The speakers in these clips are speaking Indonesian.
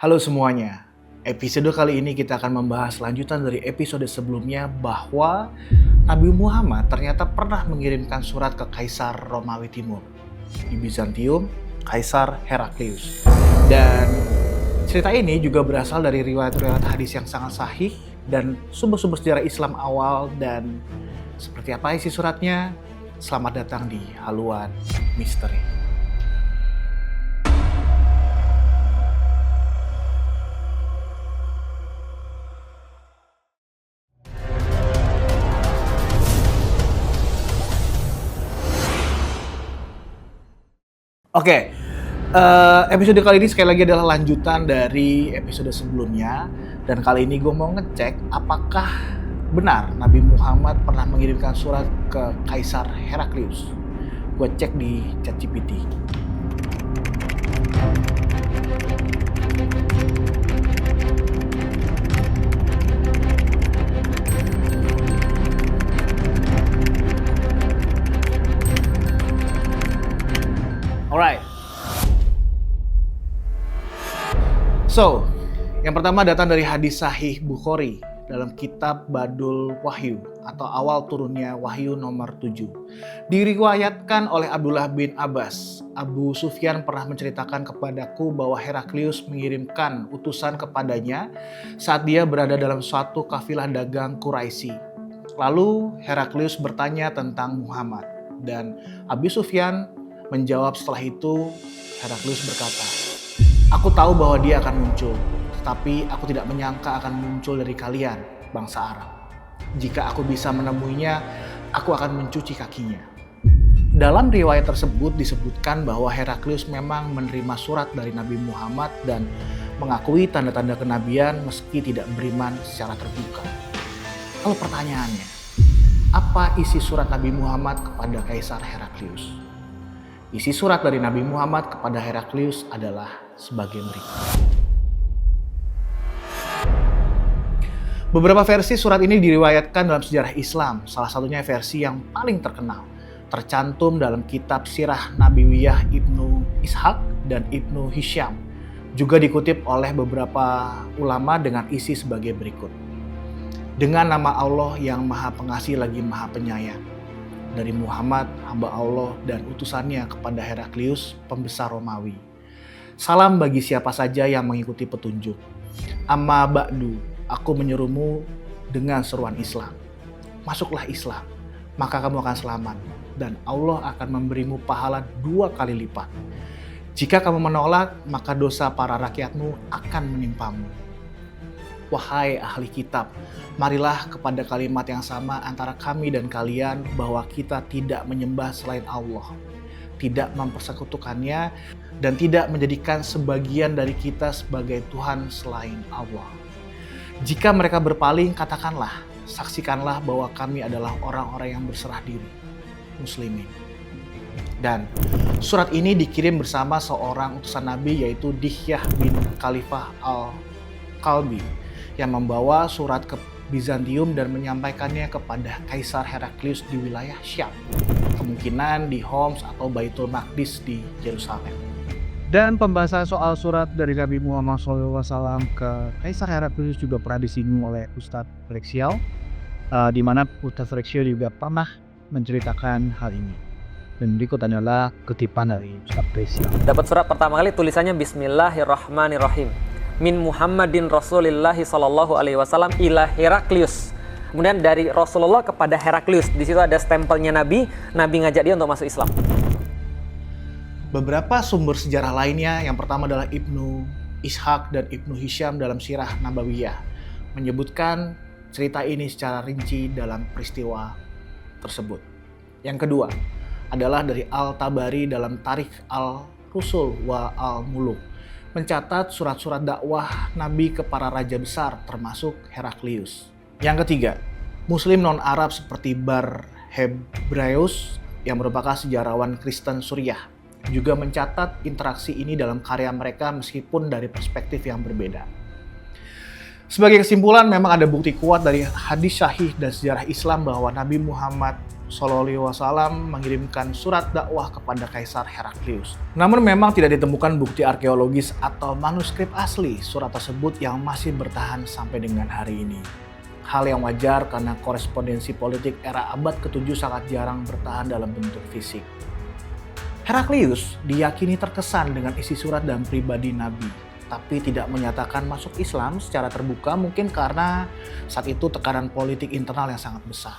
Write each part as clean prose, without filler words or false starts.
Halo semuanya, episode kali ini kita akan membahas lanjutan dari episode sebelumnya bahwa Nabi Muhammad ternyata pernah mengirimkan surat ke Kaisar Romawi Timur di Bizantium, Kaisar Heraklius. Dan cerita ini juga berasal dari riwayat-riwayat hadis yang sangat sahih dan sumber-sumber sejarah Islam awal. Dan seperti apa isi suratnya? Selamat datang di Haluan Misteri. Oke, episode kali ini sekali lagi adalah lanjutan dari episode sebelumnya. Dan kali ini gue mau ngecek apakah benar Nabi Muhammad pernah mengirimkan surat ke Kaisar Heraklius. Gue cek di ChatGPT. Alright. So, yang pertama datang dari hadis sahih Bukhari dalam kitab Badul Wahyu atau awal turunnya Wahyu nomor 7. Diriwayatkan oleh Abdullah bin Abbas, Abu Sufyan pernah menceritakan kepadaku bahwa Heraklius mengirimkan utusan kepadanya saat dia berada dalam suatu kafilah dagang Quraisy. Lalu Heraklius bertanya tentang Muhammad dan Abu Sufyan menjawab setelah itu. Heraklius berkata, "Aku tahu bahwa dia akan muncul, tetapi aku tidak menyangka akan muncul dari kalian, bangsa Arab. Jika aku bisa menemuinya, aku akan mencuci kakinya." Dalam riwayat tersebut disebutkan bahwa Heraklius memang menerima surat dari Nabi Muhammad dan mengakui tanda-tanda kenabian meski tidak beriman secara terbuka. Lalu pertanyaannya, apa isi surat Nabi Muhammad kepada Kaisar Heraklius? Isi surat dari Nabi Muhammad kepada Heraklius adalah sebagai berikut. Beberapa versi surat ini diriwayatkan dalam sejarah Islam, salah satunya versi yang paling terkenal, tercantum dalam kitab Sirah Nabawiyah Ibnu Ishaq dan Ibnu Hisham, juga dikutip oleh beberapa ulama dengan isi sebagai berikut. Dengan nama Allah yang Maha Pengasih lagi Maha Penyayang, dari Muhammad, hamba Allah dan utusannya kepada Heraklius, pembesar Romawi. Salam bagi siapa saja yang mengikuti petunjuk. Amma ba'du, aku menyerumu dengan seruan Islam. Masuklah Islam, maka kamu akan selamat dan Allah akan memberimu pahala 2 kali lipat. Jika kamu menolak, maka dosa para rakyatmu akan menimpamu. Wahai ahli kitab, marilah kepada kalimat yang sama antara kami dan kalian bahwa kita tidak menyembah selain Allah, tidak mempersekutukannya, dan tidak menjadikan sebagian dari kita sebagai Tuhan selain Allah. Jika mereka berpaling, katakanlah, saksikanlah bahwa kami adalah orang-orang yang berserah diri, muslimin. Dan surat ini dikirim bersama seorang utusan Nabi yaitu Dihyah bin Khalifah al-Kalbi yang membawa surat ke Bizantium dan menyampaikannya kepada Kaisar Heraklius di wilayah Syam, kemungkinan di Homs atau Baitul Maqdis di Yerusalem. Dan pembahasan soal surat dari Nabi Muhammad SAW ke Kaisar Heraklius juga pernah disinggung oleh Ustadz Rexial, di mana Ustadz Rexial juga pernah menceritakan hal ini. Dan berikut adalah kutipan dari Ustadz Rexial. Dapat surat pertama kali tulisannya Bismillahirrahmanirrahim. Min Muhammadin Rasulillahi Sallallahu Alaihi Wasallam ila Heraklius. Kemudian dari Rasulullah kepada Heraklius. Di situ ada stempelnya Nabi ngajak dia untuk masuk Islam. Beberapa sumber sejarah lainnya, yang pertama adalah Ibnu Ishaq dan Ibnu Hisham dalam Sirah Nabawiyah, menyebutkan cerita ini secara rinci dalam peristiwa tersebut. Yang kedua adalah dari Al-Tabari dalam Tarikh Al-Rusul wa Al-Muluk, mencatat surat-surat dakwah Nabi ke para raja besar termasuk Heraklius. Yang ketiga, Muslim non-Arab seperti Bar Hebraeus yang merupakan sejarawan Kristen Suriah juga mencatat interaksi ini dalam karya mereka meskipun dari perspektif yang berbeda. Sebagai kesimpulan, memang ada bukti kuat dari hadis sahih dan sejarah Islam bahwa Nabi Muhammad SAW mengirimkan surat dakwah kepada Kaisar Heraklius. Namun memang tidak ditemukan bukti arkeologis atau manuskrip asli surat tersebut yang masih bertahan sampai dengan hari ini. Hal yang wajar karena korespondensi politik era abad ke-7 sangat jarang bertahan dalam bentuk fisik. Heraklius diyakini terkesan dengan isi surat dan pribadi Nabi, tapi tidak menyatakan masuk Islam secara terbuka, mungkin karena saat itu tekanan politik internal yang sangat besar.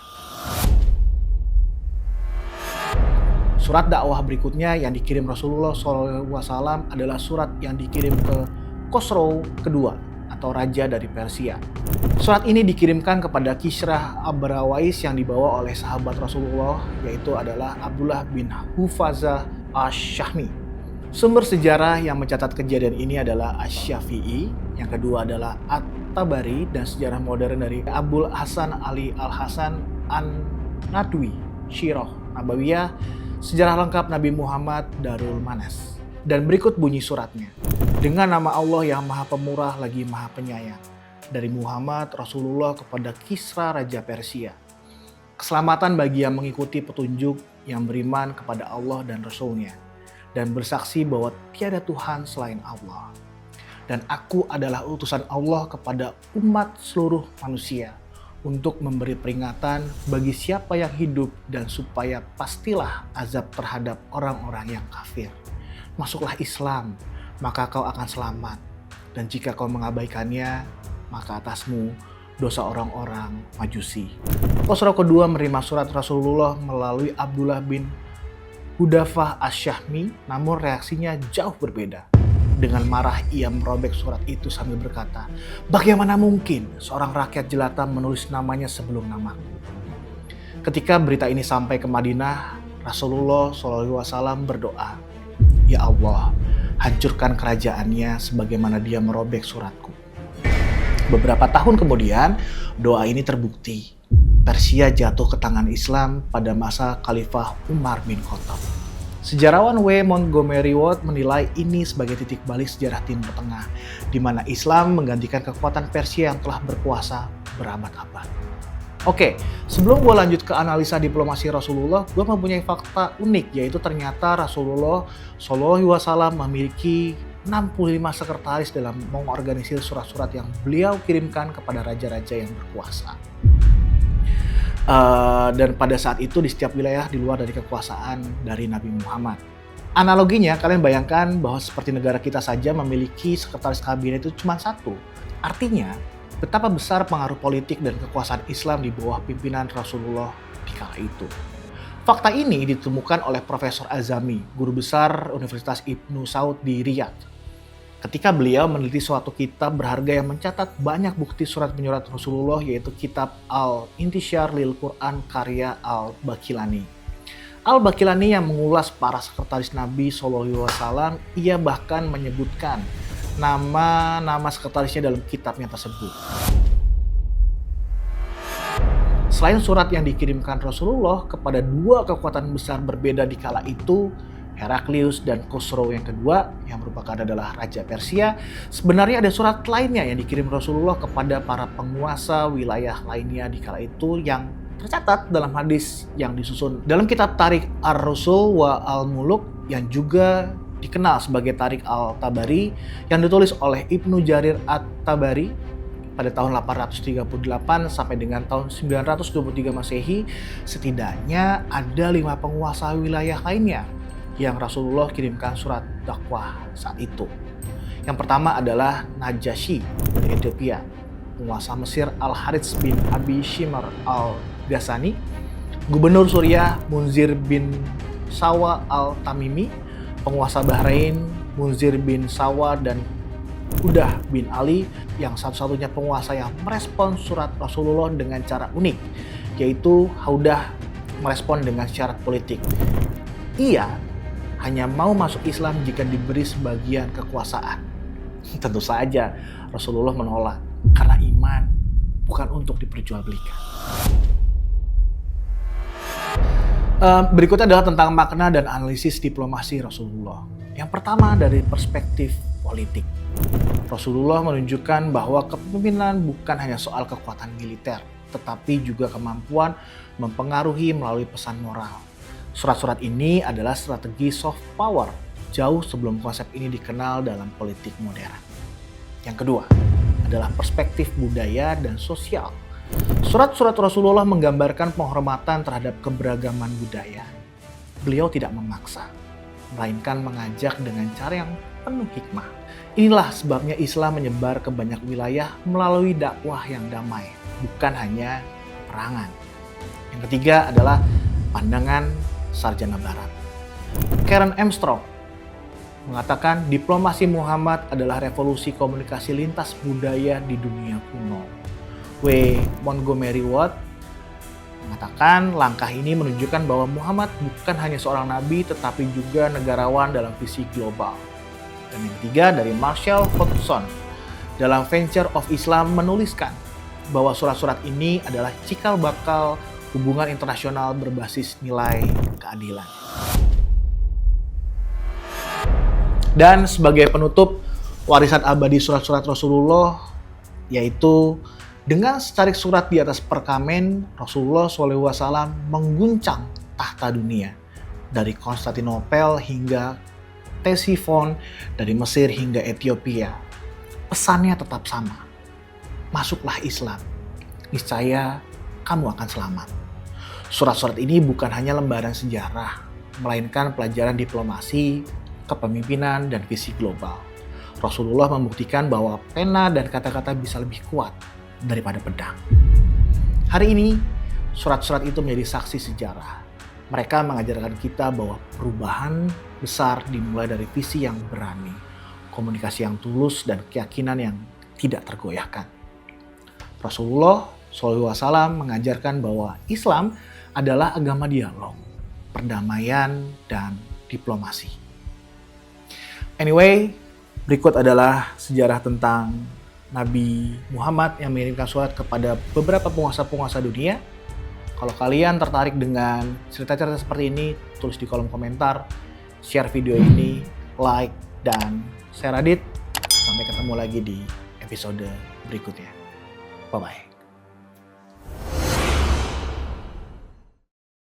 Surat dakwah berikutnya yang dikirim Rasulullah SAW adalah surat yang dikirim ke Khosrow kedua atau raja dari Persia. Surat ini dikirimkan kepada Kisra Abrawais yang dibawa oleh sahabat Rasulullah, yaitu adalah Abdullah bin Hufazah Ash-Shahmi. Sumber sejarah yang mencatat kejadian ini adalah Asy-Syafi'i, yang kedua adalah At-Tabari, dan sejarah modern dari Abul Hasan Ali Al-Hasan An-Nadwi, Syirah Nabawiyah, sejarah lengkap Nabi Muhammad, Darul Manas. Dan berikut bunyi suratnya. Dengan nama Allah yang Maha Pemurah lagi Maha Penyayang, dari Muhammad Rasulullah kepada Kisra Raja Persia. Keselamatan bagi yang mengikuti petunjuk, yang beriman kepada Allah dan Rasul-Nya, dan bersaksi bahwa tiada Tuhan selain Allah. Dan aku adalah utusan Allah kepada umat seluruh manusia untuk memberi peringatan bagi siapa yang hidup dan supaya pastilah azab terhadap orang-orang yang kafir. Masuklah Islam, maka kau akan selamat. Dan jika kau mengabaikannya, maka atasmu dosa orang-orang Majusi. Khosrow kedua menerima surat Rasulullah melalui Abdullah bin Hudafah Asy-Syahmi, namun reaksinya jauh berbeda. Dengan marah ia merobek surat itu sambil berkata, "Bagaimana mungkin seorang rakyat jelata menulis namanya sebelum namaku?" Ketika berita ini sampai ke Madinah, Rasulullah SAW berdoa, "Ya Allah, hancurkan kerajaannya sebagaimana dia merobek suratku." Beberapa tahun kemudian, doa ini terbukti. Persia jatuh ke tangan Islam pada masa Khalifah Umar bin Khattab. Sejarawan W. Montgomery Ward menilai ini sebagai titik balik sejarah Timur Tengah, di mana Islam menggantikan kekuatan Persia yang telah berkuasa berabad-abad. Oke, sebelum gue lanjut ke analisa diplomasi Rasulullah, gue mempunyai fakta unik, yaitu ternyata Rasulullah SAW memiliki 65 sekretaris dalam mengorganisir surat-surat yang beliau kirimkan kepada raja-raja yang berkuasa. Dan pada saat itu di setiap wilayah di luar dari kekuasaan dari Nabi Muhammad. Analoginya, kalian bayangkan bahwa seperti negara kita saja memiliki sekretaris kabinet itu cuma satu. Artinya, betapa besar pengaruh politik dan kekuasaan Islam di bawah pimpinan Rasulullah di kala itu. Fakta ini ditemukan oleh Profesor Azami, guru besar Universitas Ibnu Saud di Riyadh. Ketika beliau meneliti suatu kitab berharga yang mencatat banyak bukti surat menyurat Rasulullah, yaitu kitab Al-Intishar lil Quran karya Al-Baqillani. Al-Baqillani yang mengulas para sekretaris Nabi SAW, ia bahkan menyebutkan nama-nama sekretarisnya dalam kitabnya tersebut. Selain surat yang dikirimkan Rasulullah kepada dua kekuatan besar berbeda di kala itu, Heraklius dan Khosrow yang kedua, yang merupakan adalah Raja Persia, sebenarnya ada surat lainnya yang dikirim Rasulullah kepada para penguasa wilayah lainnya di kala itu yang tercatat dalam hadis yang disusun dalam kitab Tarikh Ar-Rusul wa Al-Muluk yang juga dikenal sebagai Tarikh Al-Tabari yang ditulis oleh Ibnu Jarir At-Tabari pada tahun 838 sampai dengan tahun 923 Masehi. Setidaknya ada 5 penguasa wilayah lainnya yang Rasulullah kirimkan surat dakwah saat itu. Yang pertama adalah Najasyi dari Ethiopia, penguasa Mesir Al-Harits bin Abi Shimr Al-Ghassani, Gubernur Suriah Munzir bin Sawa Al-Tamimi, penguasa Bahrain Munzir bin Sawa, dan Udah bin Ali yang satu-satunya penguasa yang merespon surat Rasulullah dengan cara unik, yaitu Haudah merespon dengan syarat politik. Ia hanya mau masuk Islam jika diberi sebagian kekuasaan. Tentu saja Rasulullah menolak karena iman bukan untuk diperjualbelikan. Berikutnya adalah tentang makna dan analisis diplomasi Rasulullah. Yang pertama dari perspektif politik. Rasulullah menunjukkan bahwa kepemimpinan bukan hanya soal kekuatan militer, tetapi juga kemampuan mempengaruhi melalui pesan moral. Surat-surat ini adalah strategi soft power jauh sebelum konsep ini dikenal dalam politik modern. Yang kedua adalah perspektif budaya dan sosial. Surat-surat Rasulullah menggambarkan penghormatan terhadap keberagaman budaya. Beliau tidak memaksa, melainkan mengajak dengan cara yang penuh hikmah. Inilah sebabnya Islam menyebar ke banyak wilayah melalui dakwah yang damai, bukan hanya perangan. Yang ketiga adalah pandangan sarjana barat. Karen Armstrong mengatakan diplomasi Muhammad adalah revolusi komunikasi lintas budaya di dunia kuno. W. Montgomery Watt mengatakan langkah ini menunjukkan bahwa Muhammad bukan hanya seorang nabi tetapi juga negarawan dalam visi global. Dan yang ketiga dari Marshall Hodgson dalam Venture of Islam menuliskan bahwa surat-surat ini adalah cikal bakal hubungan internasional berbasis nilai keadilan. Dan sebagai penutup, warisan abadi surat-surat Rasulullah yaitu dengan secarik surat di atas perkamen, Rasulullah SAW mengguncang tahta dunia dari Konstantinopel hingga Ctesiphon, dari Mesir hingga Ethiopia. Pesannya tetap sama. Masuklah Islam, niscaya kamu akan selamat. Surat-surat ini bukan hanya lembaran sejarah, melainkan pelajaran diplomasi, kepemimpinan, dan visi global. Rasulullah membuktikan bahwa pena dan kata-kata bisa lebih kuat daripada pedang. Hari ini, surat-surat itu menjadi saksi sejarah. Mereka mengajarkan kita bahwa perubahan besar dimulai dari visi yang berani, komunikasi yang tulus, dan keyakinan yang tidak tergoyahkan. Rasulullah SAW mengajarkan bahwa Islam adalah agama dialog, perdamaian, dan diplomasi. Anyway, berikut adalah sejarah tentang Nabi Muhammad yang mengirimkan surat kepada beberapa penguasa-penguasa dunia. Kalau kalian tertarik dengan cerita-cerita seperti ini, tulis di kolom komentar, share video ini, like, dan share Radit. Sampai ketemu lagi di episode berikutnya. Bye-bye.